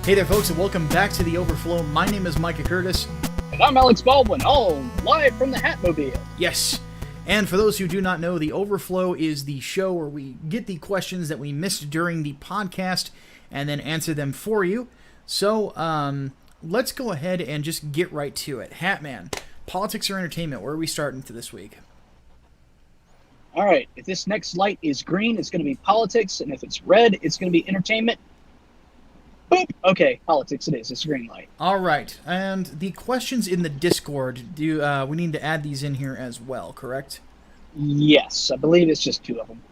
Hey there, folks, and welcome back to the Overflow. My name is Micah Curtis. And I'm Alex Baldwin, all live from the Hatmobile. Yes, and for those who do not know, the Overflow is the show where we get the questions that we missed during the podcast and then answer them for you. So, let's go ahead and just get right to it. Hatman, politics or entertainment, where are we starting to this week? All right, if this next light is green, it's going to be politics, and if it's red, it's going to be entertainment. Boop. Okay, politics it is. It's a green light. All right, and the questions in the Discord, we need to add these in here as well, correct? Yes, I believe it's just two of them.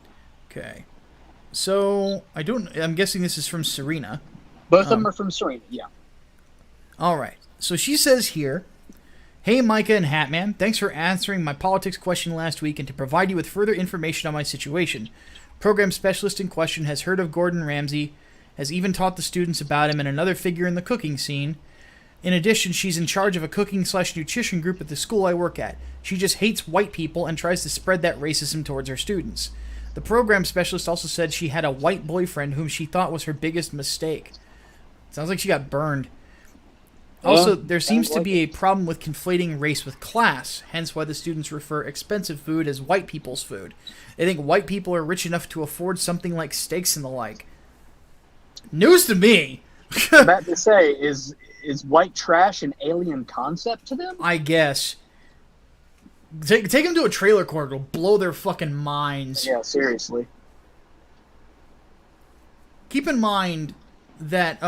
Okay. So, I'm guessing this is from Serena. Both of them are from Serena, yeah. All right. So she says here, "Hey, Micah and Hatman, thanks for answering my politics question last week and to provide you with further information on my situation. Program specialist in question has heard of Gordon Ramsay, has even taught the students about him and another figure in the cooking scene. In addition, she's in charge of a cooking/nutrition group at the school I work at. She just hates white people and tries to spread that racism towards her students. The program specialist also said she had a white boyfriend whom she thought was her biggest mistake." Sounds like she got burned. Also, there seems to be a problem with conflating race with class, hence why the students refer expensive food as white people's food. They think white people are rich enough to afford something like steaks and the like. News to me! I'm about to say, is white trash an alien concept to them? I guess. Take them to a trailer court, it'll blow their fucking minds. Yeah, seriously. Keep in mind that,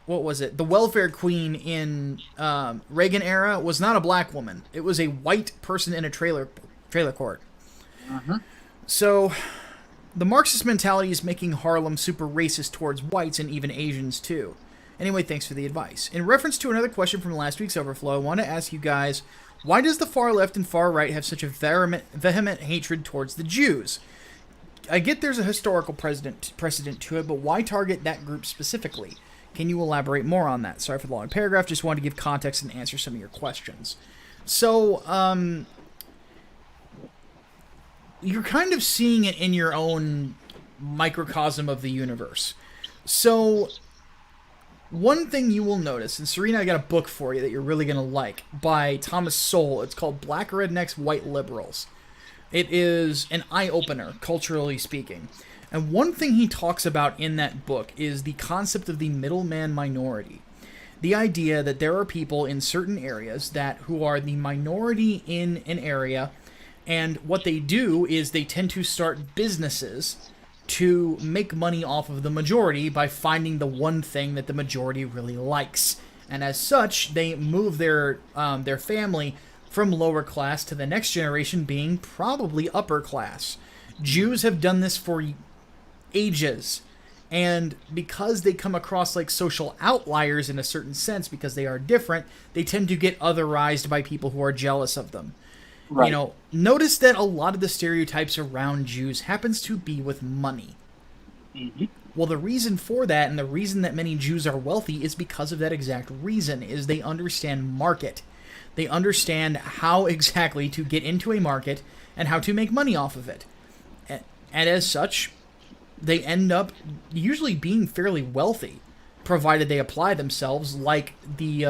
what was it? The welfare queen in Reagan era was not a black woman. It was a white person in a trailer court. Uh-huh. So, the Marxist mentality is making Harlem super racist towards whites and even Asians too. Anyway, thanks for the advice. In reference to another question from last week's Overflow, I want to ask you guys, why does the far left and far right have such a vehement hatred towards the Jews? I get there's a historical precedent to it, but why target that group specifically? Can you elaborate more on that? Sorry for the long paragraph, just wanted to give context and answer some of your questions. So, you're kind of seeing it in your own microcosm of the universe. So, one thing you will notice, and Serena, I got a book for you that you're really going to like, by Thomas Sowell. It's called Black Rednecks, White Liberals. It is an eye-opener, culturally speaking. And one thing he talks about in that book is the concept of the middleman minority. The idea that there are people in certain areas who are the minority in an area, and what they do is they tend to start businesses to make money off of the majority by finding the one thing that the majority really likes. And as such, they move their family from lower class to the next generation being probably upper class. Jews have done this for ages. And because they come across like social outliers in a certain sense, because they are different, they tend to get otherized by people who are jealous of them. Right. You know, notice that a lot of the stereotypes around Jews happens to be with money. Mm-hmm. Well, the reason for that, and the reason that many Jews are wealthy, is because of that exact reason, is they understand market. They understand how exactly to get into a market and how to make money off of it. And as such, they end up usually being fairly wealthy, provided they apply themselves like their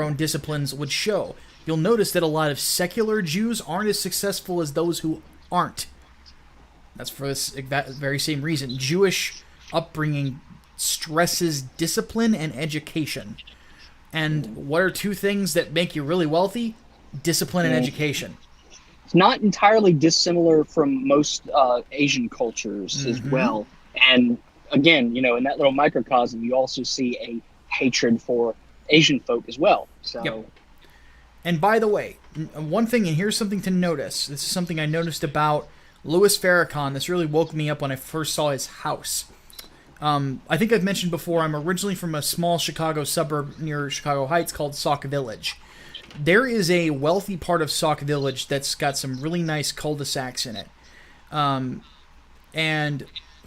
own disciplines would show. You'll notice that a lot of secular Jews aren't as successful as those who aren't. That's for that very same reason. Jewish upbringing stresses discipline and education. And what are two things that make you really wealthy? Discipline and education. It's not entirely dissimilar from most Asian cultures as well. And again, you know, in that little microcosm, you also see a hatred for Asian folk as well. So. Yep. And by the way, one thing, and here's something to notice. This is something I noticed about Louis Farrakhan. This really woke me up when I first saw his house. I think I've mentioned before, I'm originally from a small Chicago suburb near Chicago Heights called Sauk Village. There is a wealthy part of Sauk Village that's got some really nice cul-de-sacs in it. And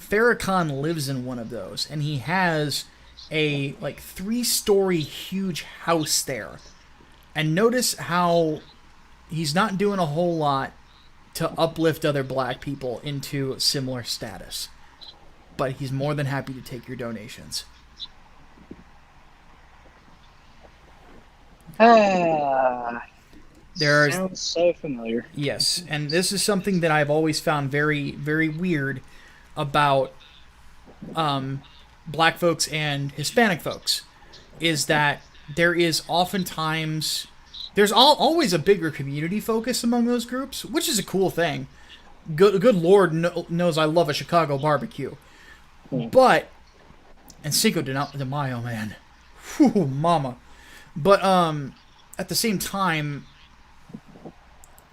Farrakhan lives in one of those, and he has a 3-story huge house there. And notice how he's not doing a whole lot to uplift other black people into similar status. but he's more than happy to take your donations. Sounds so familiar. Yes, and this is something that I've always found very, very weird about black folks and Hispanic folks, is that there is oftentimes... There's always a bigger community focus among those groups, which is a cool thing. Good Lord knows I love a Chicago barbecue. But... And Cinco de Mayo, man. Whew, mama. But, at the same time...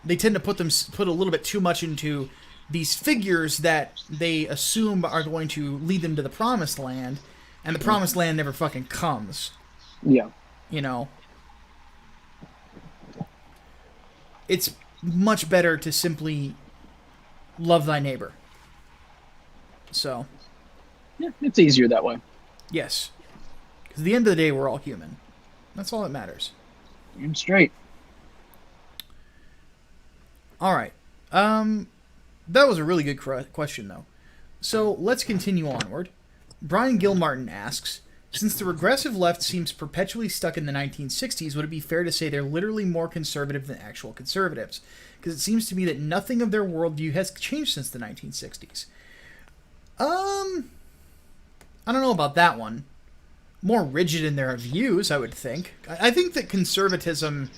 They tend to put a little bit too much into these figures that they assume are going to lead them to the promised land, and the promised land never fucking comes. Yeah. You know? It's much better to simply love thy neighbor. So. Yeah, it's easier that way. Yes. Because at the end of the day, we're all human. That's all that matters. You're straight. All right. That was a really good question, though. So let's continue onward. Brian Gilmartin asks, since the regressive left seems perpetually stuck in the 1960s, would it be fair to say they're literally more conservative than actual conservatives? Because it seems to me that nothing of their worldview has changed since the 1960s. I don't know about that one. More rigid in their views, I would think. I think that conservatism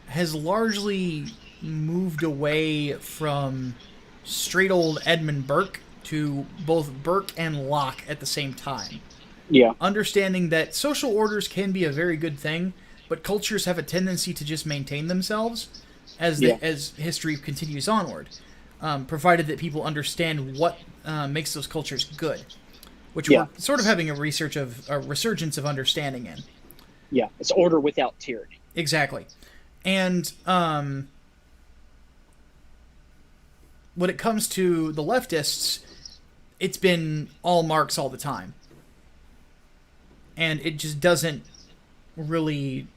has largely moved away from straight old Edmund Burke to both Burke and Locke at the same time. Yeah. Understanding that social orders can be a very good thing, but cultures have a tendency to just maintain themselves as history continues onward, provided that people understand what makes those cultures good, which we're sort of having a resurgence of understanding in. Yeah, it's order without tyranny. Exactly. And when it comes to the leftists, it's been all Marx all the time. And it just doesn't really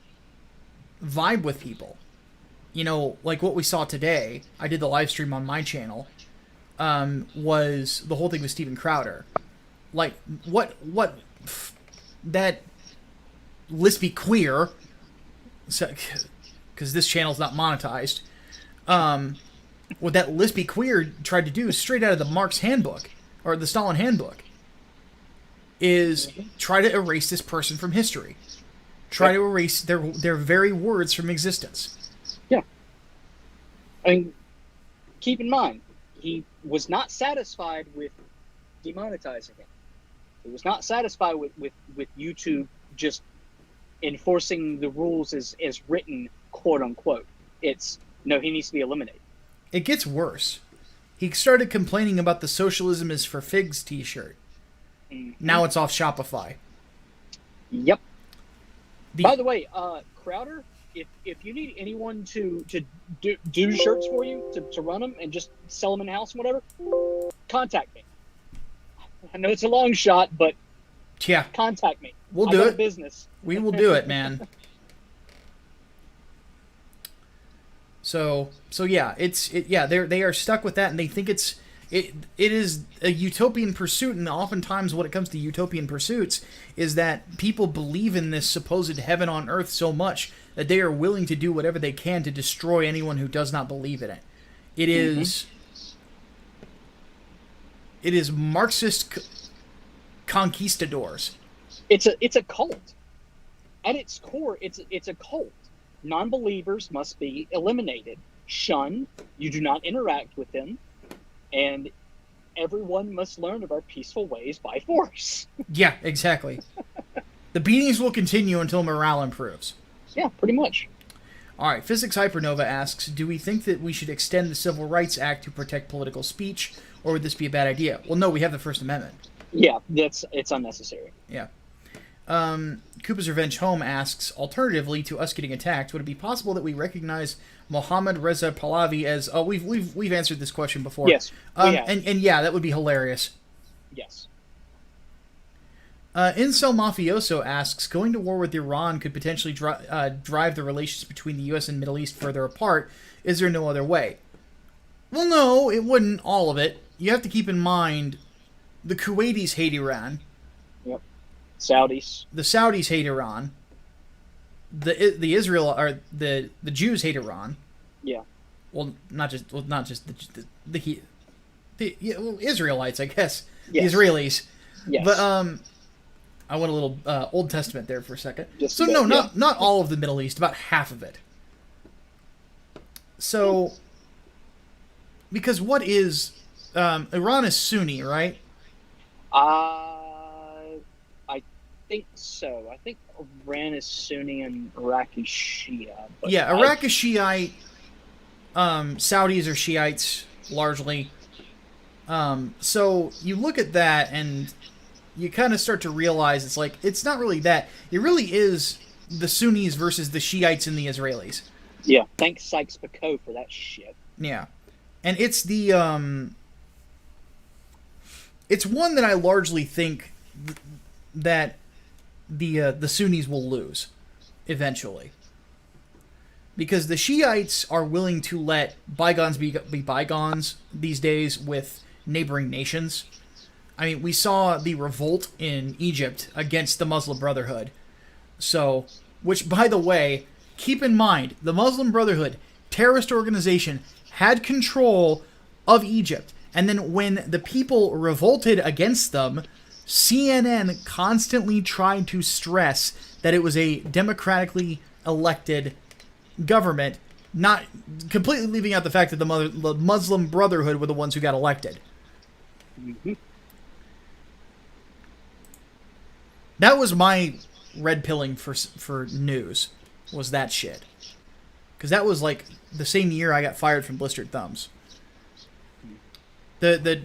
vibe with people. You know, like what we saw today, I did the live stream on my channel, was the whole thing with Steven Crowder. Like, what that lispy queer... because this channel's not monetized, what that lispy queer tried to do straight out of the Marx handbook, or the Stalin handbook, is try to erase this person from history. Try to erase their very words from existence. Yeah. I mean, keep in mind, he was not satisfied with demonetizing it. He was not satisfied with YouTube just enforcing the rules as written, quote unquote. It's no, he needs to be eliminated. It gets worse. He started complaining about the socialism is for figs t-shirt. Mm-hmm. Now it's off Shopify. Yep. By the way, Crowder, if you need anyone to do shirts for you, to run them and just sell them in the house and whatever, contact me. I know it's a long shot, but contact me. We'll do it. Business. We will do it, man. So yeah, they are stuck with that, and they think it is a utopian pursuit, and oftentimes when it comes to utopian pursuits is that people believe in this supposed heaven on earth so much that they are willing to do whatever they can to destroy anyone who does not believe in it. It is Marxist conquistadors. It's a cult. At its core, it's a cult. Non-believers must be eliminated, shunned. You do not interact with them, and everyone must learn of our peaceful ways by force. Yeah, exactly. The beatings will continue until morale improves. Yeah, pretty much. All right, Physics Hypernova asks, do we think that we should extend the Civil Rights Act to protect political speech, or would this be a bad idea? Well, no, we have the First Amendment. Yeah, it's unnecessary. Yeah. Koopa's Revenge Home asks, alternatively to us getting attacked, would it be possible that we recognize Mohammad Reza Pahlavi as... Oh, we've answered this question before. Yes. And yeah, that would be hilarious. Yes. Incel Mafioso asks, going to war with Iran could potentially drive the relations between the U.S. and Middle East further apart. Is there no other way? Well, no, it wouldn't, all of it. You have to keep in mind The Kuwaitis hate Iran. Yep. Saudis. The Saudis hate Iran. The Israel or the Jews hate Iran. Yeah. Well, not just the Israelites, I guess. Yes. The Israelis. Yes. But I went a little Old Testament there for a second. Just so a bit, no, yeah. not all of the Middle East, about half of it. So, because what is Iran is Sunni, right? I think so. I think Iran is Sunni and Iraq is Shia. But Yeah, Iraq is Shiite. Saudis are Shiites largely. So you look at that and you kind of start to realize it's like it's not really that. It really is the Sunnis versus the Shiites and the Israelis. Yeah, thanks Sykes-Picot for that shit. Yeah, and it's the it's one that I largely think that the Sunnis will lose eventually, because the Shiites are willing to let bygones be bygones these days with neighboring nations. I mean, we saw the revolt in Egypt against the Muslim Brotherhood. So, which, by the way, keep in mind, the Muslim Brotherhood, terrorist organization, had control of Egypt. And then when the people revolted against them, CNN constantly tried to stress that it was a democratically elected government, not completely leaving out the fact that the Muslim Brotherhood were the ones who got elected. Mm-hmm. That was my red pilling for news, was that shit. Because that was like the same year I got fired from Blistered Thumbs. The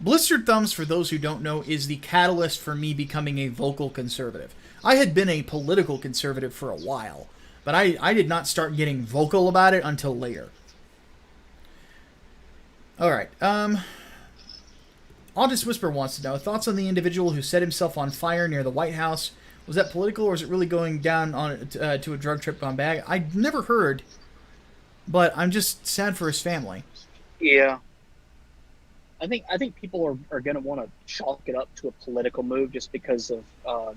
Blistered Thumbs, for those who don't know, is the catalyst for me becoming a vocal conservative. I had been a political conservative for a while, but I did not start getting vocal about it until later. Alright, August Whisper wants to know, thoughts on the individual who set himself on fire near the White House. Was that political, or is it really going down on to a drug trip gone bad? I never heard, but I'm just sad for his family. Yeah. I think people are going to want to chalk it up to a political move just because of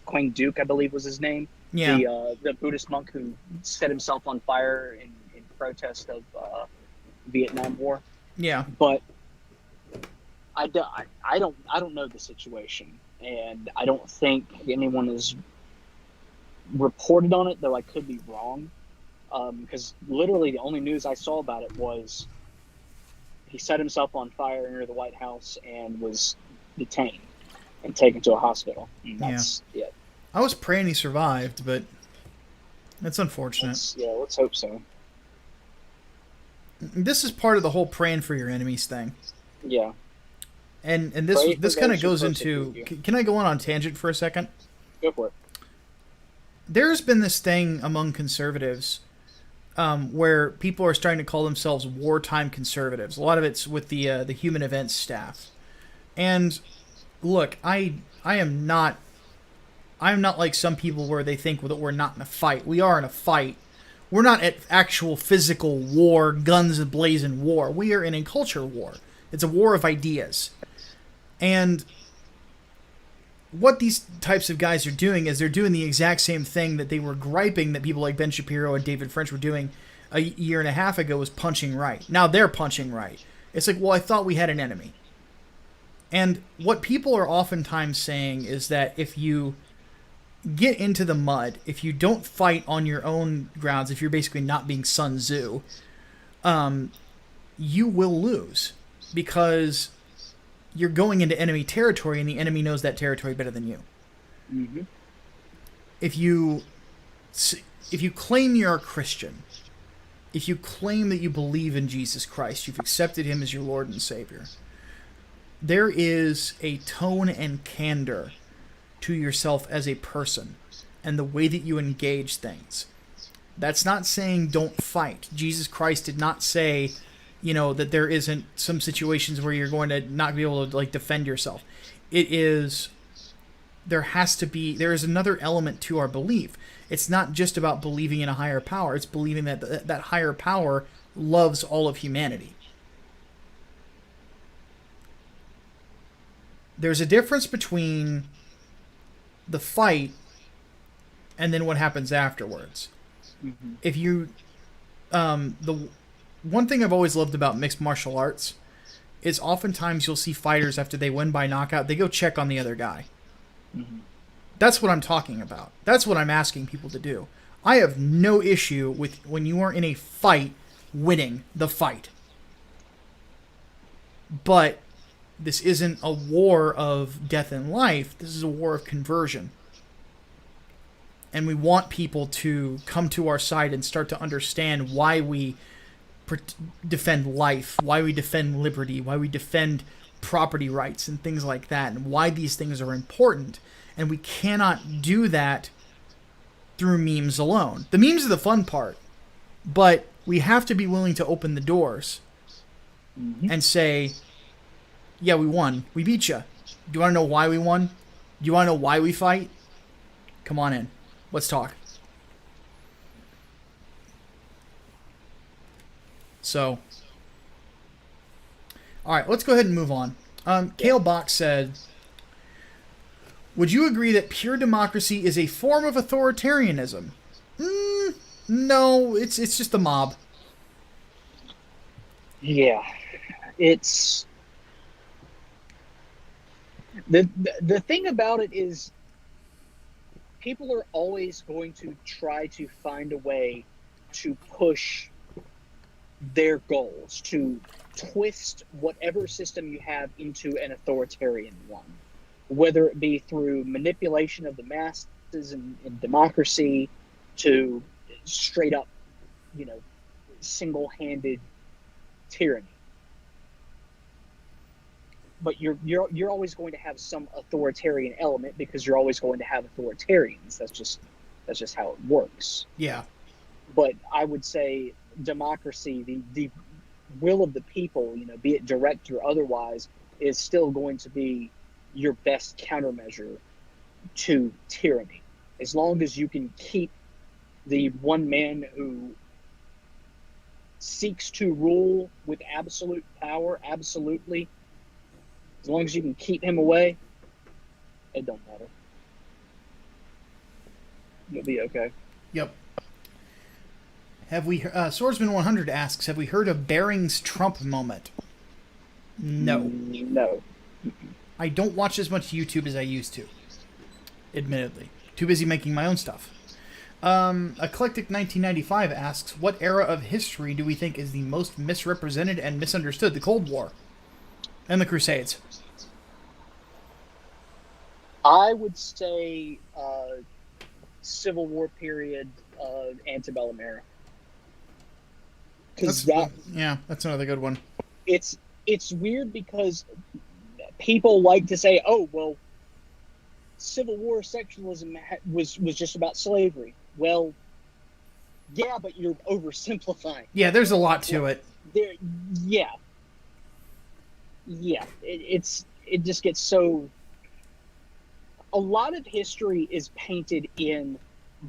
Quang Duke, I believe was his name. Yeah. The Buddhist monk who set himself on fire in protest of Vietnam War. Yeah. But I don't know the situation, and I don't think anyone has reported on it, though I could be wrong. Because literally the only news I saw about it was he set himself on fire near the White House and was detained and taken to a hospital. And that's it. I was praying he survived, but that's unfortunate. Let's hope so. This is part of the whole praying for your enemies thing. Yeah. And this kind of goes into... Can I go on tangent for a second? Go for it. There's been this thing among conservatives where people are starting to call themselves wartime conservatives. A lot of it's with the human events staff. And look, I'm not like some people where they think that we're not in a fight. We are in a fight. We're not at actual physical war, guns blazing war. We are in a culture war. It's a war of ideas. And what these types of guys are doing is they're doing the exact same thing that they were griping that people like Ben Shapiro and David French were doing a year and a half ago, was punching right. Now they're punching right. It's like, well, I thought we had an enemy. And what people are oftentimes saying is that if you get into the mud, if you don't fight on your own grounds, if you're basically not being Sun Tzu, you will lose, because you're going into enemy territory and the enemy knows that territory better than you. Mm-hmm. If you claim you're a Christian, if you claim that you believe in Jesus Christ, you've accepted him as your Lord and Savior, there is a tone and candor to yourself as a person and the way that you engage things. That's not saying don't fight. Jesus Christ did not say, that there isn't some situations where you're going to not be able to defend yourself. There is another element to our belief. It's not just about believing in a higher power. It's believing that that higher power loves all of humanity. There's a difference between the fight and then what happens afterwards. Mm-hmm. If you, the one thing I've always loved about mixed martial arts is oftentimes you'll see fighters after they win by knockout, they go check on the other guy. Mm-hmm. That's what I'm talking about. That's what I'm asking people to do. I have no issue with when you are in a fight winning the fight. But this isn't a war of death and life. This is a war of conversion. And we want people to come to our side and start to understand why we defend life, why we defend liberty, why we defend property rights and things like that, and why these things are important. And we cannot do that through memes alone. The memes are the fun part, but we have to be willing to open the doors and say, yeah, we won. We beat you. Do you want to know why we won? Do you want to know why we fight? Come on in. Let's talk. So, all right, let's go ahead and move on. Kale Bach said, would you agree that pure democracy is a form of authoritarianism? No, it's just the mob. Yeah, it's the thing about it is people are always going to try to find a way to push their goals, to twist whatever system you have into an authoritarian one, whether it be through manipulation of the masses and democracy to straight up, single-handed tyranny. But you're always going to have some authoritarian element because you're always going to have authoritarians. That's just how it works. Yeah. But I would say democracy, the will of the people, be it direct or otherwise, is still going to be your best countermeasure to tyranny. As long as you can keep the one man who seeks to rule with absolute power, absolutely, as long as you can keep him away, it don't matter. You'll be okay. Yep. Have we? Swordsman 100 asks, have we heard of Bering's Trump moment? No. No. I don't watch as much YouTube as I used to. Admittedly, too busy making my own stuff. Eclectic 1995 asks, what era of history do we think is the most misrepresented and misunderstood? The Cold War and the Crusades. I would say Civil War period, antebellum era. That's another good one. It's weird because people like to say, "Oh, well, Civil War sexualism was just about slavery." Well, yeah, but you're oversimplifying. Yeah, there's a lot to it. Yeah. It just gets so. A lot of history is painted in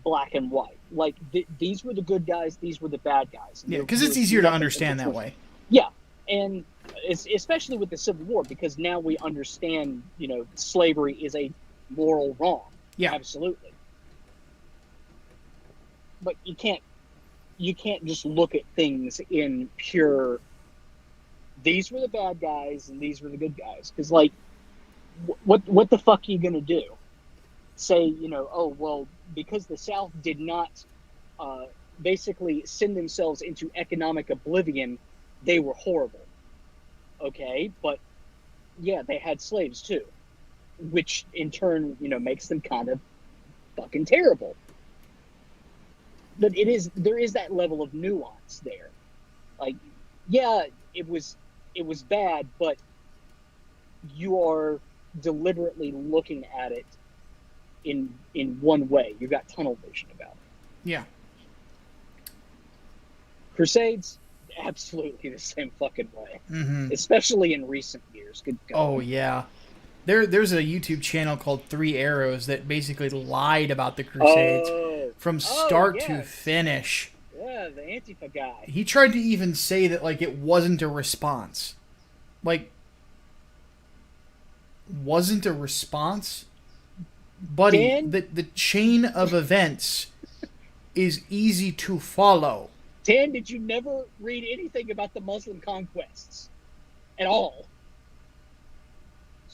black and white. Like these were the good guys, these were the bad guys. Yeah, because it's easier to understand that way. Yeah, and especially with the Civil War, because now we understand, slavery is a moral wrong. Yeah, absolutely. But you can't just look at things in pure. These were the bad guys and these were the good guys, because what the fuck are you gonna do? Say, oh well, because the South did not basically send themselves into economic oblivion, they were horrible. Okay, but yeah, they had slaves too, which in turn, makes them kind of fucking terrible. But there is that level of nuance there. Like, yeah, it was bad, but you are deliberately looking at it in one way. You've got tunnel vision about it. Yeah. Crusades, absolutely the same fucking way. Mm-hmm. Especially in recent years. Good God. Oh yeah. There's a YouTube channel called 3 Arrows that basically lied about the Crusades from start to finish. Yeah, the Antifa guy. He tried to even say that it wasn't a response. wasn't a response, buddy, Dan? the chain of events is easy to follow. Dan, did you never read anything about the Muslim conquests at all?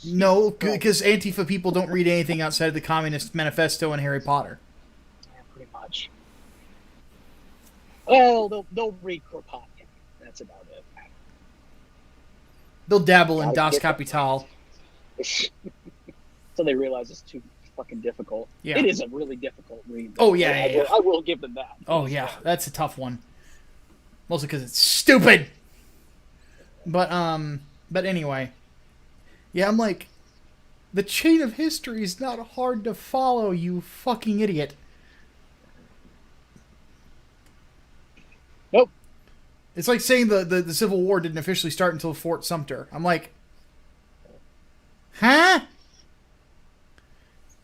No, because Antifa people don't read anything outside of the Communist Manifesto and Harry Potter. Yeah, pretty much. Well, they'll read Kropotkin. That's about it. They'll dabble in Das Kapital. So they realize it's too fucking difficult. Yeah. It is a really difficult read. Oh, yeah. I will give them that. Oh, yeah. That's a tough one. Mostly because it's stupid. But anyway. Yeah, I'm like, the chain of history is not hard to follow, you fucking idiot. Nope. It's like saying the Civil War didn't officially start until Fort Sumter. I'm like, huh?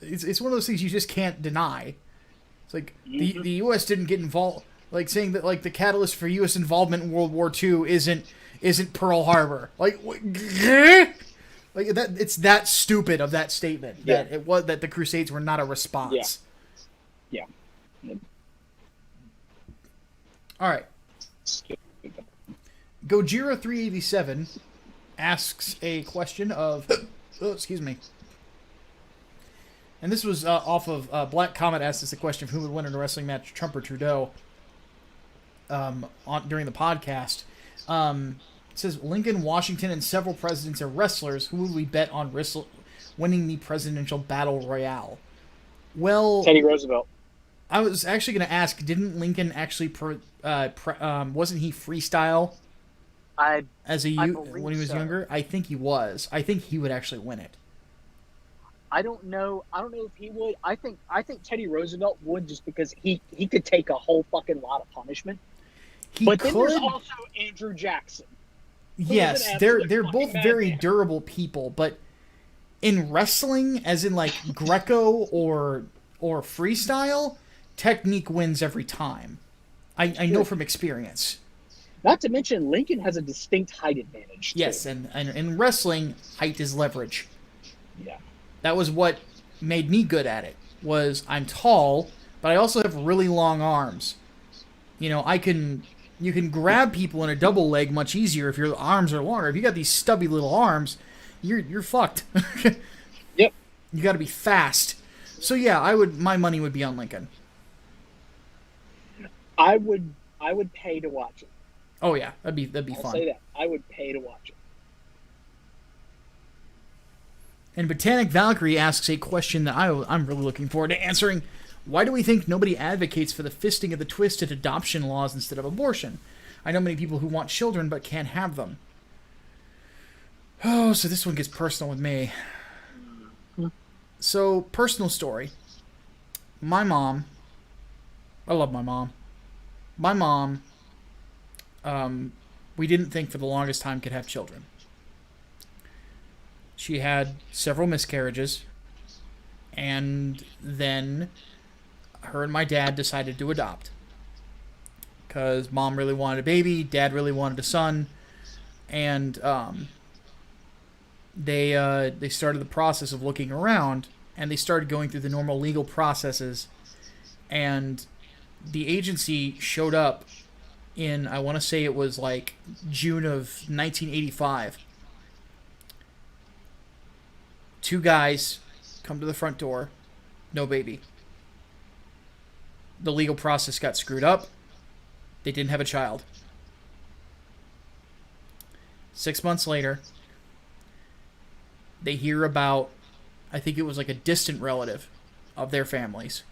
It's one of those things you just can't deny. It's like, the U.S. didn't get involved. Like, saying that, like, the catalyst for U.S. involvement in World War II isn't Pearl Harbor. Like, like that. It's that stupid of that statement. Yeah. That the Crusades were not a response. Yeah. All right. Gojira 387 asks a question of, excuse me. And this was off of Black Comet asked us a question of who would win in a wrestling match, Trump or Trudeau. During the podcast, it says Lincoln, Washington, and several presidents are wrestlers. Who would we bet on winning the presidential battle royale? Well, Teddy Roosevelt. I was actually going to ask, didn't Lincoln actually wasn't he freestyle when he was younger? I think he was. I think he would actually win it. I don't know if he would. I think Teddy Roosevelt would, just because he could take a whole fucking lot of punishment. Then there's also Andrew Jackson. Yes, they're both very durable people, but in wrestling, as in like Greco or freestyle, technique wins every time. I know from experience. Not to mention, Lincoln has a distinct height advantage, too. Yes, and in wrestling, height is leverage. Yeah. That was what made me good at it, was I'm tall, but I also have really long arms. You know, you can grab people in a double leg much easier if your arms are longer. If you got these stubby little arms, you're fucked. Yep. You got to be fast. So yeah, my money would be on Lincoln. I would pay to watch it. Oh yeah, that'd be fun. I'll say that. I would pay to watch it. And Botanic Valkyrie asks a question that I'm really looking forward to answering. Why do we think nobody advocates for the fisting of the twisted adoption laws instead of abortion? I know many people who want children but can't have them. Oh, so this one gets personal with me. So, personal story. My mom, I love my mom. My mom, we didn't think for the longest time could have children. She had several miscarriages, and then her and my dad decided to adopt. Because mom really wanted a baby, dad really wanted a son, and they started the process of looking around, and they started going through the normal legal processes, and the agency showed up in, I want to say it was like June of 1985. Two guys come to the front door, no baby. The legal process got screwed up. They didn't have a child. 6 months later, they hear about, I think it was like a distant relative of their families.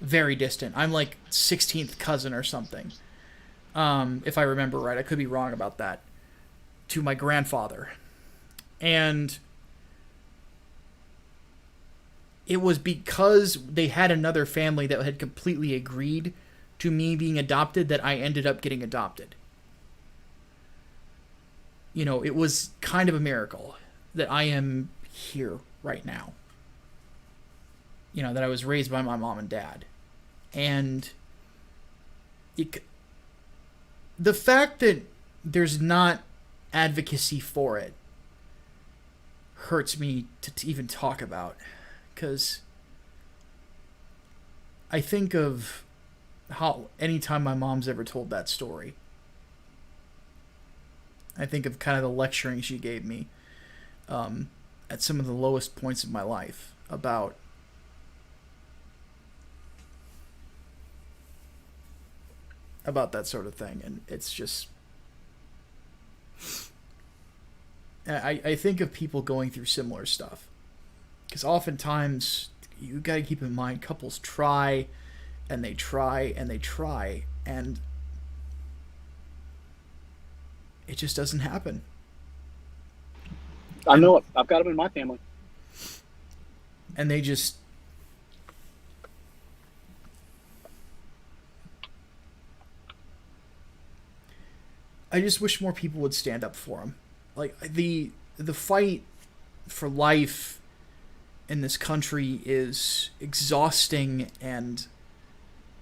Very distant. I'm like 16th cousin or something. If I remember right. I could be wrong about that. To my grandfather. And it was because they had another family that had completely agreed to me being adopted that I ended up getting adopted. You know, it was kind of a miracle that I am here right now. You know, that I was raised by my mom and dad. And the fact that there's not advocacy for it hurts me to even talk about, because I think of how anytime my mom's ever told that story, I think of kind of the lecturing she gave me at some of the lowest points of my life about that sort of thing. And it's just, I think of people going through similar stuff, because oftentimes you got to keep in mind, couples try and they try and they try, and it just doesn't happen. I know it. I've got them in my family. And they just... I just wish more people would stand up for them. Like, the fight for life in this country is exhausting and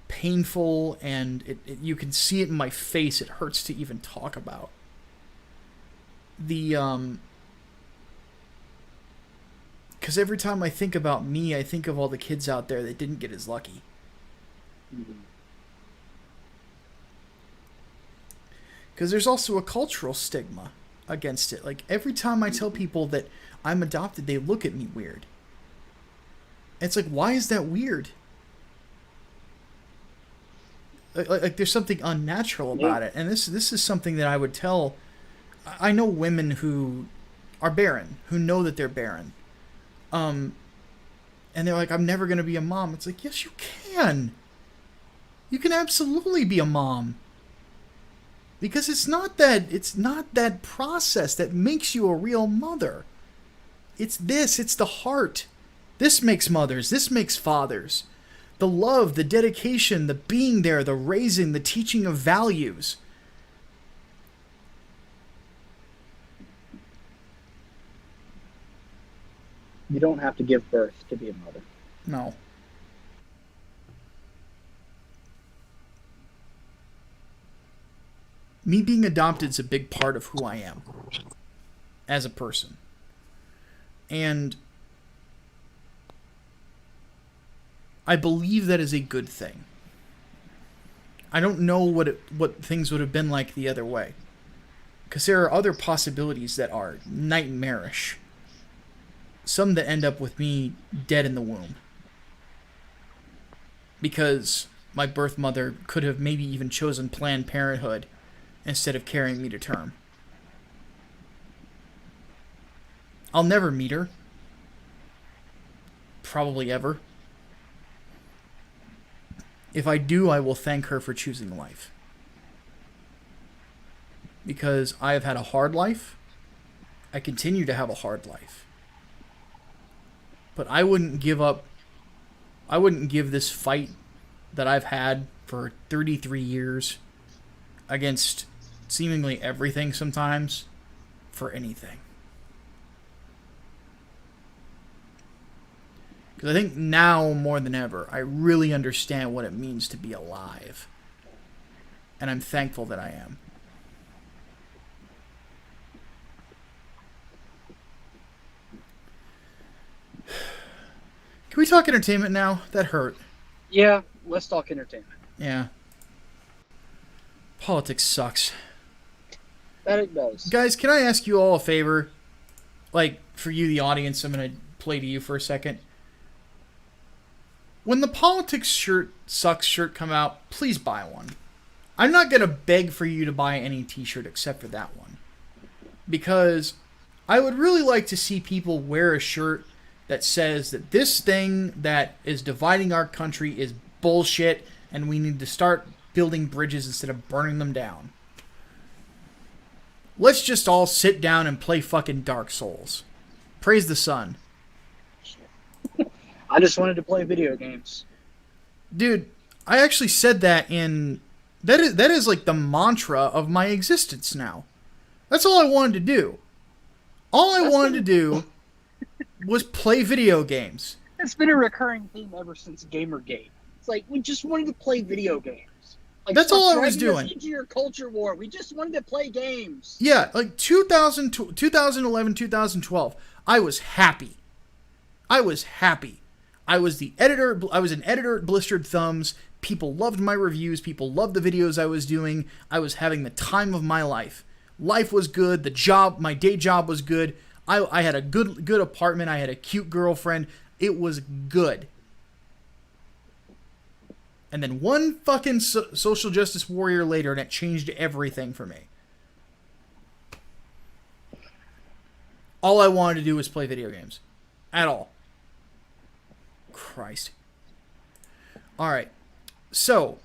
painful, and you can see it in my face. It hurts to even talk about. Because every time I think about me, I think of all the kids out there that didn't get as lucky. Because there's also a cultural stigma against it. Like, every time I tell people that I'm adopted, they look at me weird. It's like, why is that weird? Like there's something unnatural about it. And this is something that I would tell... I know women who are barren, who know that they're barren. And they're like, I'm never going to be a mom. It's like, yes, you can. You can absolutely be a mom. Because it's not that process that makes you a real mother. It's the heart. This makes mothers. This makes fathers. The love, the dedication, the being there, the raising, the teaching of values. You don't have to give birth to be a mother. No. Me being adopted is a big part of who I am as a person. And I believe that is a good thing. I don't know what things would have been like the other way. Because there are other possibilities that are nightmarish. Some that end up with me dead in the womb. Because my birth mother could have maybe even chosen Planned Parenthood instead of carrying me to term. I'll never meet her. Probably ever. If I do, I will thank her for choosing life. Because I have had a hard life. I continue to have a hard life. But I wouldn't give up. I wouldn't give this fight that I've had for 33 years against seemingly everything sometimes for anything. Because I think now more than ever, I really understand what it means to be alive. And I'm thankful that I am. Can we talk entertainment now? That hurt. Yeah, let's talk entertainment. Yeah. Politics sucks. That it does. Guys, can I ask you all a favor? Like, for you, the audience, I'm going to play to you for a second. When the Politics Sucks shirt come out, please buy one. I'm not going to beg for you to buy any t-shirt except for that one. Because I would really like to see people wear a shirt that says that this thing that is dividing our country is bullshit and we need to start building bridges instead of burning them down. Let's just all sit down and play fucking Dark Souls. Praise the sun. I just wanted to play video games. Dude, I actually said that in... That is like the mantra of my existence now. That's all I wanted to do. All I wanted to do was play video games. It's been a recurring theme ever since Gamergate. It's like, we just wanted to play video games. Like, That's stop all I was dragging us doing. into your culture war. We just wanted to play games. Yeah, like 2011, 2012, I was happy. I was happy. I was the editor. I was an editor at Blistered Thumbs. People loved my reviews. People loved the videos I was doing. I was having the time of my life. Life was good. My day job was good. I had a good apartment. I had a cute girlfriend. It was good. And then one fucking social justice warrior later, and it changed everything for me. All I wanted to do was play video games. At all. Christ. Alright. So,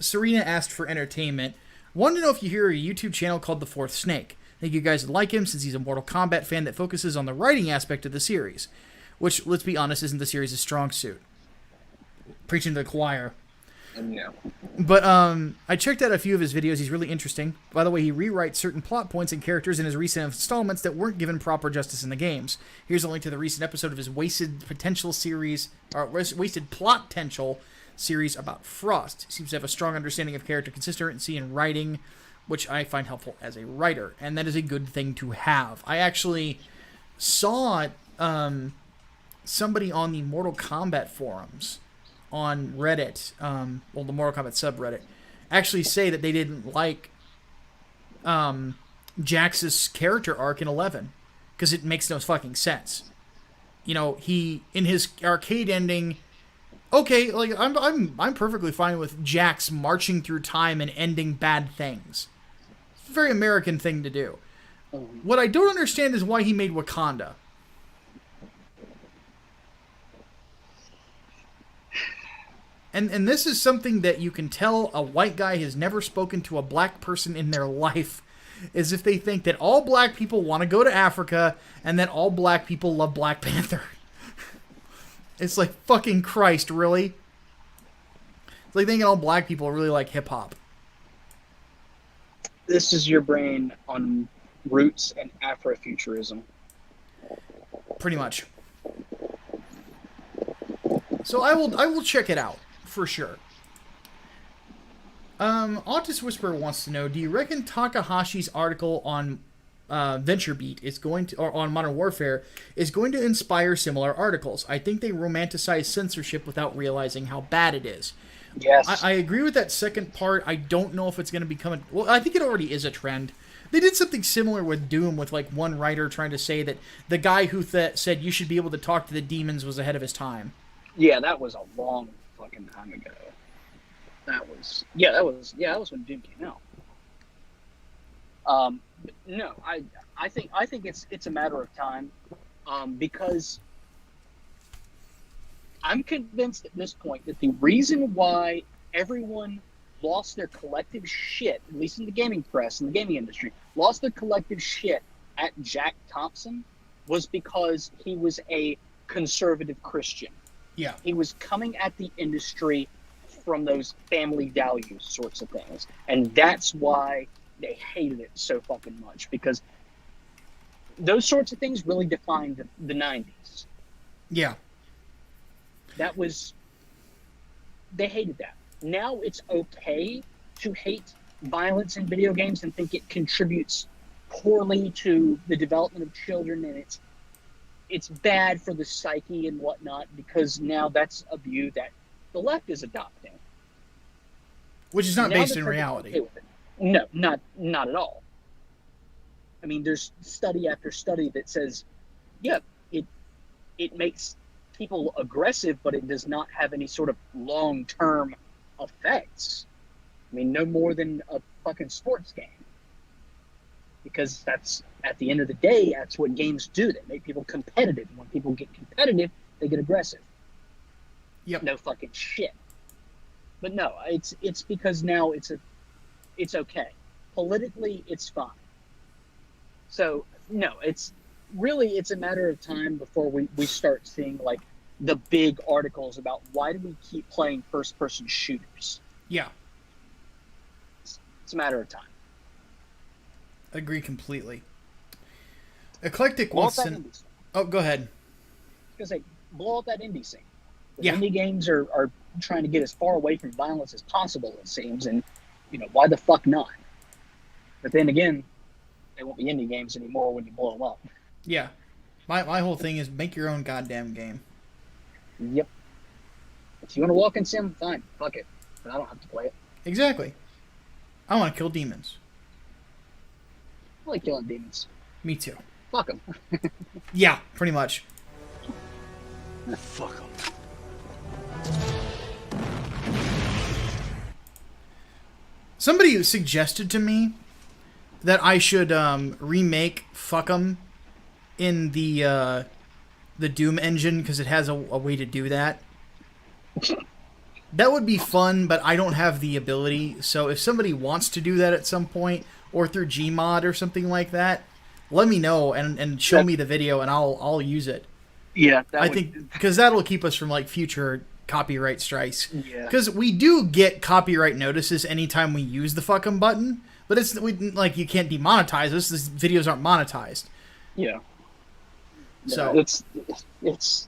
Serena asked for entertainment. Wanted to know if you hear a YouTube channel called The Fourth Snake. I think you guys would like him since he's a Mortal Kombat fan that focuses on the writing aspect of the series. Which, let's be honest, isn't the series' strong suit. Preaching to the choir. No. But I checked out a few of his videos. He's really interesting. By the way, he rewrites certain plot points and characters in his recent installments that weren't given proper justice in the games. Here's a link to the recent episode of his Wasted Potential series, or Wasted Plot Potential series about Frost. He seems to have a strong understanding of character consistency in writing, which I find helpful as a writer, and that is a good thing to have. I actually saw somebody on the Mortal Kombat forums on Reddit, the Mortal Kombat subreddit, actually say that they didn't like Jax's character arc in 11 because it makes no fucking sense. You know, he in his arcade ending. Okay, like I'm perfectly fine with Jax marching through time and ending bad things. It's a very American thing to do. What I don't understand is why he made Wakanda. And this is something that you can tell a white guy has never spoken to a black person in their life, is if they think that all black people want to go to Africa and that all black people love Black Panther. It's like, fucking Christ, really? It's like thinking all black people really like hip-hop. This is your brain on roots and Afrofuturism. Pretty much. So I will check it out. For sure. Autist Whisperer wants to know, do you reckon Takahashi's article on VentureBeat is going to, or on Modern Warfare, is going to inspire similar articles? I think they romanticize censorship without realizing how bad it is. Yes. I agree with that second part. I don't know if it's going to become well, I think it already is a trend. They did something similar with Doom, with like one writer trying to say that the guy who said you should be able to talk to the demons was ahead of his time. Yeah, that was a long fucking time ago. That was when Doom came out. But no, I think it's a matter of time, because I'm convinced at this point that the reason why everyone lost their collective shit, at least in the gaming press, in the gaming industry, lost their collective shit at Jack Thompson was because he was a conservative Christian. Yeah. He was coming at the industry from those family values sorts of things. And that's why they hated it so fucking much, because those sorts of things really defined the 90s. Yeah. They hated that. Now it's okay to hate violence in video games and think it contributes poorly to the development of children, and it's bad for the psyche and whatnot, because now that's a view that the left is adopting. Which is not Now based they're in perfectly reality. okay with it. No, not at all. I mean, there's study after study that says, yeah, it makes people aggressive, but it does not have any sort of long-term effects. I mean, no more than a fucking sports game. Because that's, at the end of the day, that's what games do. They make people competitive. When people get competitive, they get aggressive. Yep. No fucking shit. But no, it's because now it's okay. Politically, it's fine. So no, it's a matter of time before we start seeing like the big articles about why do we keep playing first-person shooters. Yeah. It's a matter of time. Agree completely. Eclectic wants to... Oh, go ahead. Because they blow up that indie scene. The Yeah. indie games are trying to get as far away from violence as possible, it seems, and why the fuck not? But then again, they won't be indie games anymore when you blow them up. Yeah. My whole thing is make your own goddamn game. Yep. If you want to walk in sim, fine, fuck it. But I don't have to play it. Exactly. I want to kill demons. I like killing demons. Me too. Fuck them. Yeah, pretty much. Fuck them. Somebody suggested to me that I should remake Fuck 'em in the Doom engine because it has a way to do that. That would be fun, but I don't have the ability. So if somebody wants to do that at some point, or through Gmod or something like that, let me know and show me the video, and I'll use it. Yeah, I think because that'll keep us from like future copyright strikes. Yeah. Because we do get copyright notices anytime we use the fuck 'em button, but it's like you can't demonetize us. These videos aren't monetized. Yeah. So it's.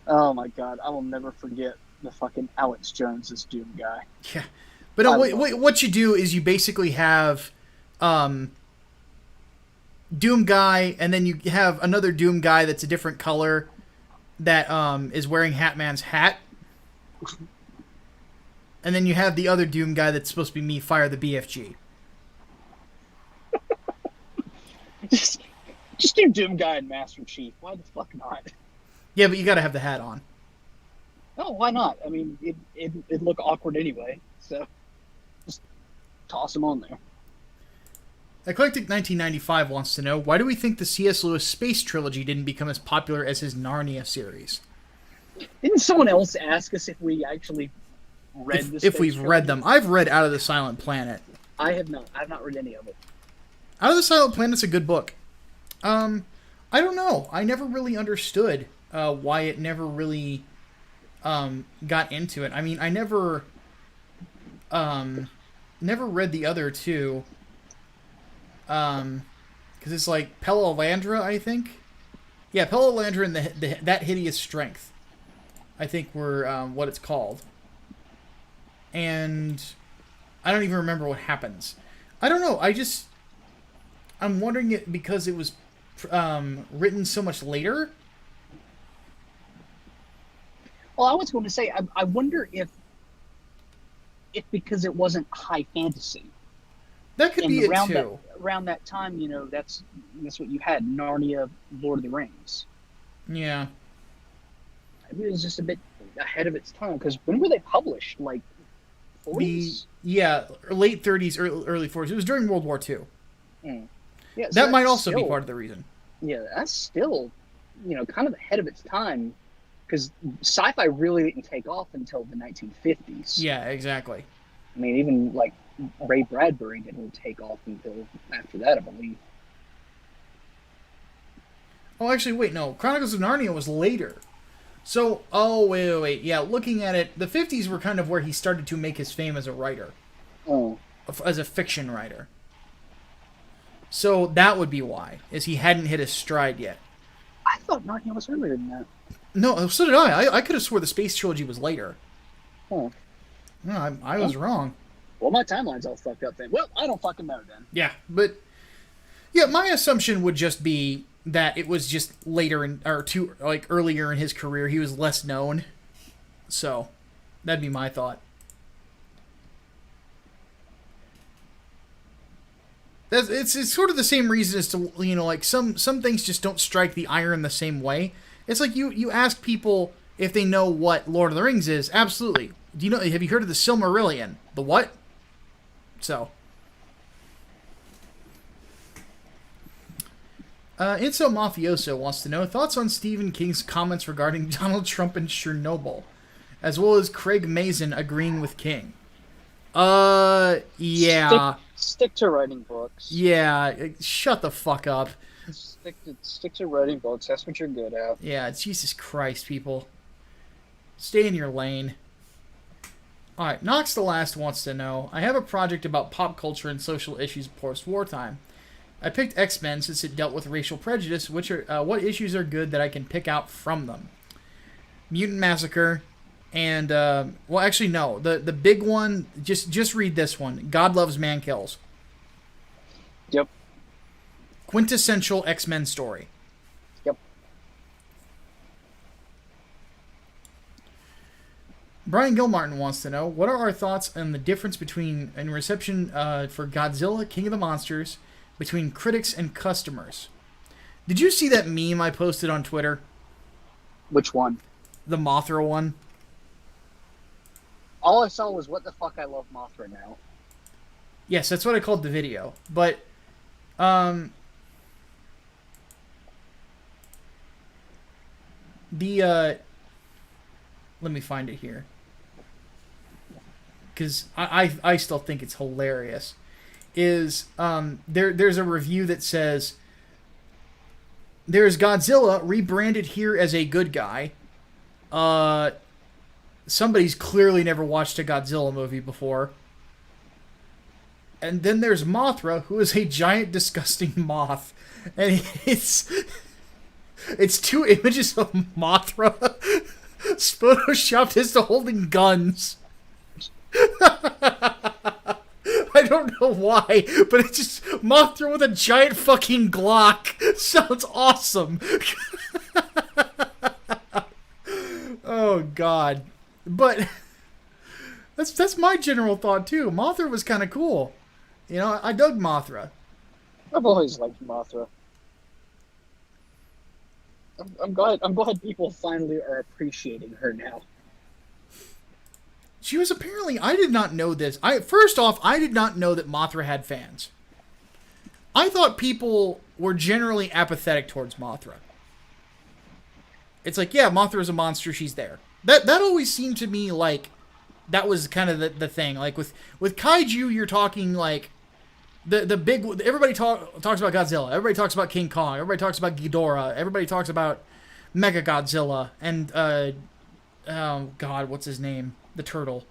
Oh my god! I will never forget the fucking Alex Jones' Doom guy. yeah, but what you do is you basically have Doom guy, and then you have another Doom guy that's a different color that is wearing Hatman's hat. And then you have the other Doom guy that's supposed to be me, Fire the BFG. just do Doom guy and Master Chief. Why the fuck not? Yeah, but you gotta have the hat on. No, why not? I mean, it'd look awkward anyway, so just toss him on there. Eclectic 1995 wants to know, why do we think the C.S. Lewis space trilogy didn't become as popular as his Narnia series? Didn't someone else ask us if we actually read the If we've read them. I've read Out of the Silent Planet. I have not. I've not read any of it. Out of the Silent Planet's a good book. I don't know. I never really understood why it never really got into it. I mean, I never read the other two. Because it's like Pellalandra, I think. Yeah, Pellalandra and That Hideous Strength, I think were what it's called. And I don't even remember what happens. I don't know. I'm wondering it because it was written so much later. Well, I was going to say, I wonder if because it wasn't high fantasy. That could be it too. Around that time, that's what you had, Narnia, Lord of the Rings. Yeah. Maybe it was just a bit ahead of its time, because when were they published? Like, 40s? Late 30s, early 40s. It was during World War II. Mm. Yeah, so that might also be part of the reason. Yeah, that's still, kind of ahead of its time, because sci-fi really didn't take off until the 1950s. Yeah, exactly. I mean, even, like, Ray Bradbury didn't take off until after that, I believe. Oh, actually, wait, no. Chronicles of Narnia was later. So, wait. Yeah, looking at it, the 50s were kind of where he started to make his fame as a writer. Oh. As a fiction writer. So that would be why, is he hadn't hit his stride yet. I thought Narnia was earlier than that. No, so did I. I could have swore the space trilogy was later. Oh. No, I was wrong. Well, my timeline's all fucked up then. Well, I don't fucking know then. Yeah, but yeah, my assumption would just be that it was just later earlier in his career. He was less known, so that'd be my thought. It's sort of the same reason as to like some things just don't strike the iron the same way. It's like you ask people if they know what Lord of the Rings is. Absolutely. Have you heard of the Silmarillion? The what? So, Inso Mafioso wants to know thoughts on Stephen King's comments regarding Donald Trump and Chernobyl, as well as Craig Mazin agreeing with King. Yeah. Stick to writing books. Yeah, shut the fuck up. Stick to writing books. That's what you're good at. Yeah, Jesus Christ, people. Stay in your lane. Alright, Nox the Last wants to know, I have a project about pop culture and social issues post-wartime. I picked X-Men since it dealt with racial prejudice. What issues are good that I can pick out from them? Mutant Massacre, And well, actually, no. The big one. Just read this one. God Loves, Man Kills. Yep. Quintessential X-Men story. Yep. Brian Gilmartin wants to know, what are our thoughts on the difference between in reception for Godzilla, King of the Monsters, between critics and customers? Did you see that meme I posted on Twitter? Which one? The Mothra one. All I saw was, what the fuck, I love Mothra now. Yes, that's what I called the video. But, let me find it here. Because I still think it's hilarious. There's a review that says, there's Godzilla rebranded here as a good guy. Somebody's clearly never watched a Godzilla movie before. And then there's Mothra, who is a giant, disgusting moth. And it's two images of Mothra photoshopped as to holding guns. I don't know why, but it's just Mothra with a giant fucking Glock. Sounds awesome. Oh, God. But that's my general thought, too. Mothra was kind of cool. You know, I dug Mothra. I've always liked Mothra. I'm glad people finally are appreciating her now. She was apparently... I did not know this. First off, I did not know that Mothra had fans. I thought people were generally apathetic towards Mothra. It's like, yeah, Mothra's a monster, she's there. That always seemed to me like that was kind of the thing. Like with kaiju, you're talking like the big... Everybody talks about Godzilla. Everybody talks about King Kong. Everybody talks about Ghidorah. Everybody talks about Mega Godzilla. And, oh, God, what's his name? The turtle.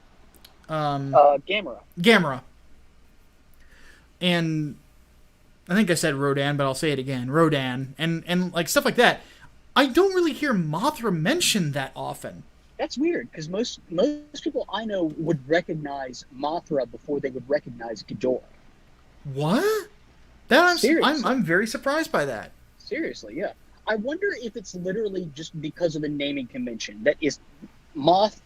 Gamera. Gamera. And I think I said Rodan, but I'll say it again. Rodan. And like stuff like that. I don't really hear Mothra mentioned that often. That's weird, because most people I know would recognize Mothra before they would recognize Ghidorah. What? I'm very surprised by that. Seriously, yeah. I wonder if it's literally just because of the naming convention that is Moth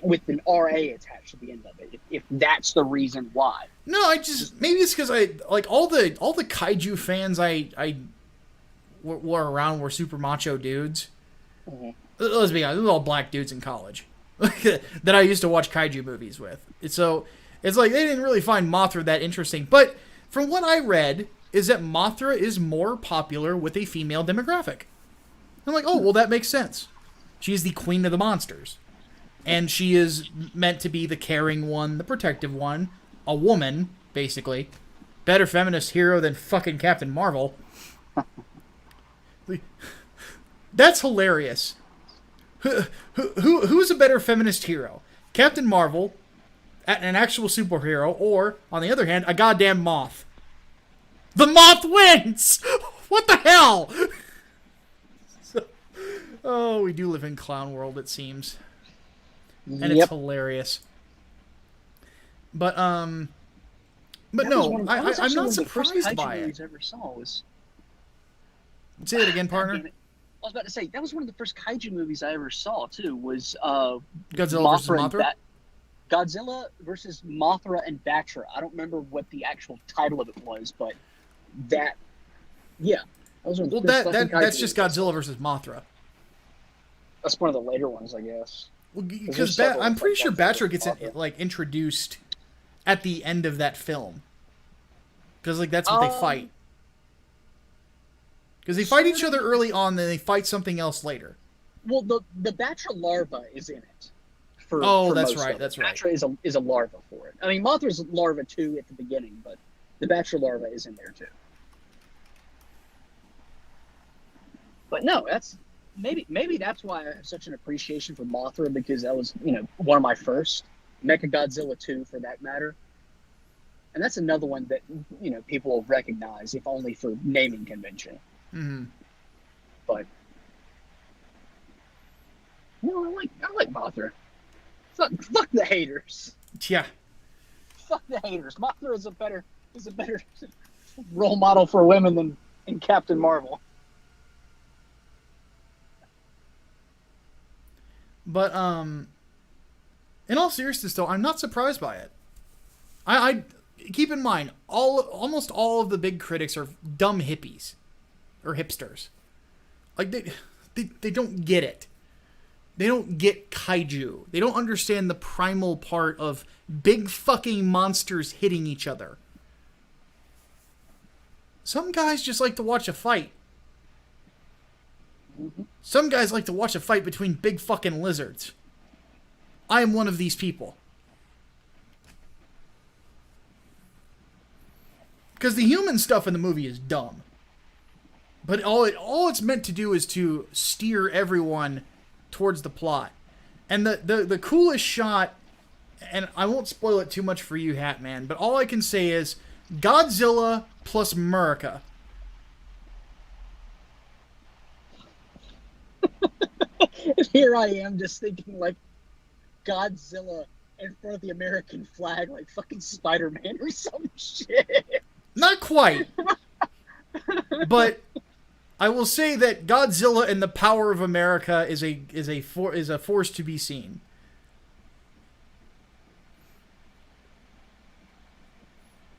with an RA attached to the end of it. If that's the reason why. No, maybe it's because I like all the kaiju fans I were around were super macho dudes. Mm-hmm. Let's be honest, it was all black dudes in college that I used to watch kaiju movies with. So it's like they didn't really find Mothra that interesting. But from what I read, is that Mothra is more popular with a female demographic. I'm like, oh, well, that makes sense. She's the queen of the monsters. And she is meant to be the caring one, the protective one, a woman, basically. Better feminist hero than fucking Captain Marvel. That's hilarious. Who's a better feminist hero? Captain Marvel, an actual superhero, or, on the other hand, a goddamn moth? The moth wins! What the hell? Oh, we do live in clown world, it seems. And it's hilarious. But no, I'm not surprised by it. Ever saw was... Say it again, partner. I was about to say, that was one of the first kaiju movies I ever saw, too, was Godzilla versus Mothra? Godzilla versus Mothra and Batra. I don't remember what the actual title of it was, but that, yeah. That was one of the that's just Godzilla versus Mothra. That's one of the later ones, I guess. Well, because I'm pretty sure Batra gets introduced at the end of that film. Because that's what they fight. Because they fight each other early on, then they fight something else later. Well, the Batra larva is in it. That's right. Batra is a larva for it. I mean, Mothra's a larva too at the beginning, but the Batra larva is in there too. But no, that's maybe that's why I have such an appreciation for Mothra, because that was one of my first. Mechagodzilla 2 for that matter. And that's another one that people will recognize, if only for naming convention. Mm-hmm. But I like Mothra. Fuck the haters. Yeah. Fuck the haters. Mothra is a better role model for women than in Captain Marvel. But in all seriousness, though, I'm not surprised by it. I keep in mind almost all of the big critics are dumb hippies or hipsters. Like they don't get it. They don't get kaiju. They don't understand the primal part of big fucking monsters hitting each other. Some guys just like to watch a fight. Some guys like to watch a fight between big fucking lizards. I am one of these people. Because the human stuff in the movie is dumb. But all it's meant to do is to steer everyone towards the plot. And the coolest shot, and I won't spoil it too much for you, Hatman, but all I can say is Godzilla plus America. Here I am just thinking like Godzilla in front of the American flag, like fucking Spider-Man or some shit. Not quite. But I will say that Godzilla and the power of America is a force to be seen.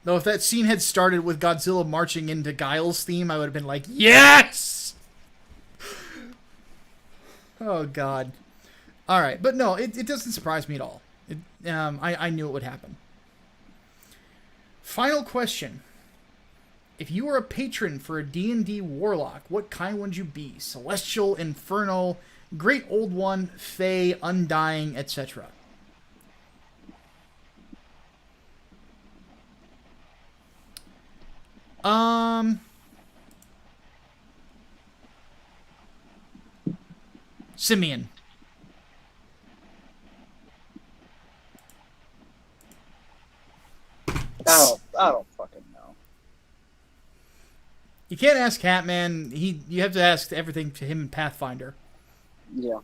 Though if that scene had started with Godzilla marching into Guile's theme, I would have been like, yes! Oh, God. Alright, but no, it doesn't surprise me at all. I knew it would happen. Final question. If you were a patron for a D&D warlock, what kind would you be? Celestial, Infernal, Great Old One, Fey, Undying, etc. Simeon. I don't fucking know. You can't ask Hatman. You have to ask everything to him and Pathfinder. Yeah.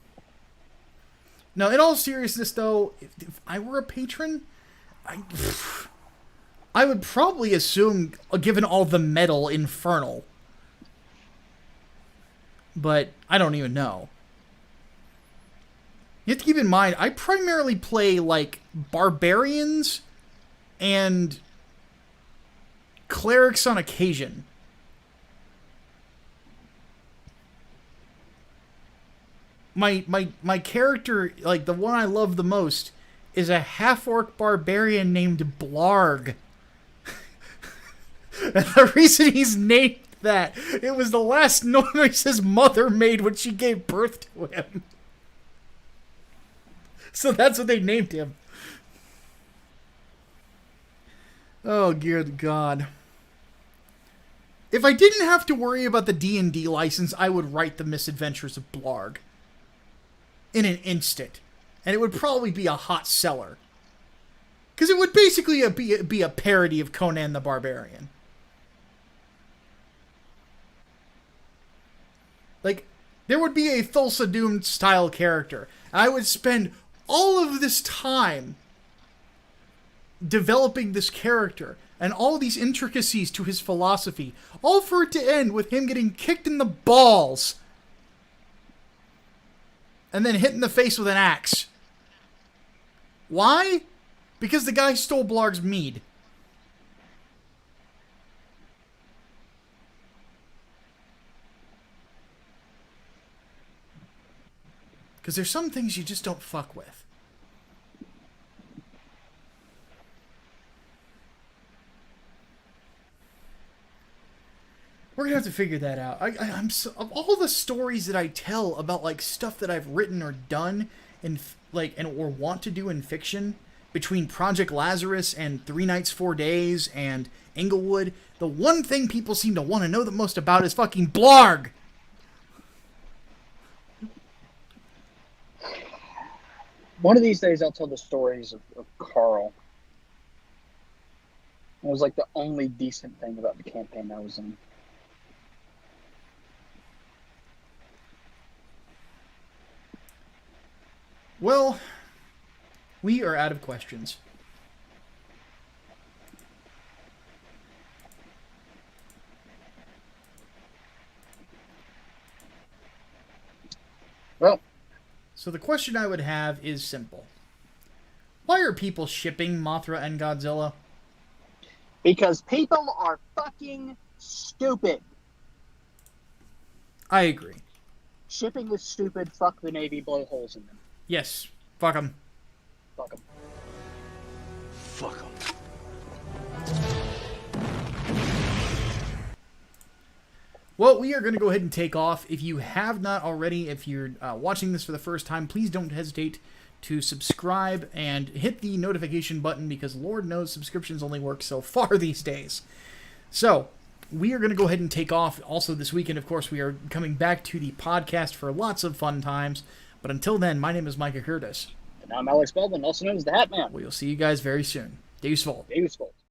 No, in all seriousness, though, if I were a patron, I would probably assume, given all the metal, Infernal. But I don't even know. You have to keep in mind, I primarily play, like, barbarians and clerics on occasion. My character, like, the one I love the most, is a half-orc barbarian named Blarg. And the reason he's named that, it was the last noise his mother made when she gave birth to him. So that's what they named him. Oh, good God. If I didn't have to worry about the D&D license, I would write The Misadventures of Blarg. In an instant. And it would probably be a hot seller. Because it would basically be a parody of Conan the Barbarian. Like, there would be a Thulsa Doom style character. And I would spend all of this time developing this character and all these intricacies to his philosophy, all for it to end with him getting kicked in the balls and then hit in the face with an axe. Why? Because the guy stole Blarg's mead. Because there's some things you just don't fuck with. We're gonna have to figure that out. I'm so, of all the stories that I tell about like stuff that I've written or done in or want to do in fiction, between Project Lazarus and 3 Nights 4 Days and Inglewood, the one thing people seem to want to know the most about is fucking Blarg. One of these days, I'll tell the stories of Carl. It was like the only decent thing about the campaign I was in. Well, We are out of questions. Well, So the question I would have is simple. Why are people shipping Mothra and Godzilla? because people are fucking stupid. I agree. Shipping is stupid. Fuck the Navy. Blow holes in them. Yes. Fuck them. Fuck them. Fuck them. Well, we are going to go ahead and take off. If you have not already, if you're watching this for the first time, please don't hesitate to subscribe and hit the notification button, because Lord knows subscriptions only work so far these days. So, we are going to go ahead and take off. Also, this weekend, of course, we are coming back to the podcast for lots of fun times. But until then, my name is Micah Curtis. And I'm Alex Baldwin, also known as the Hatman. We'll see you guys very soon. Useful. Useful.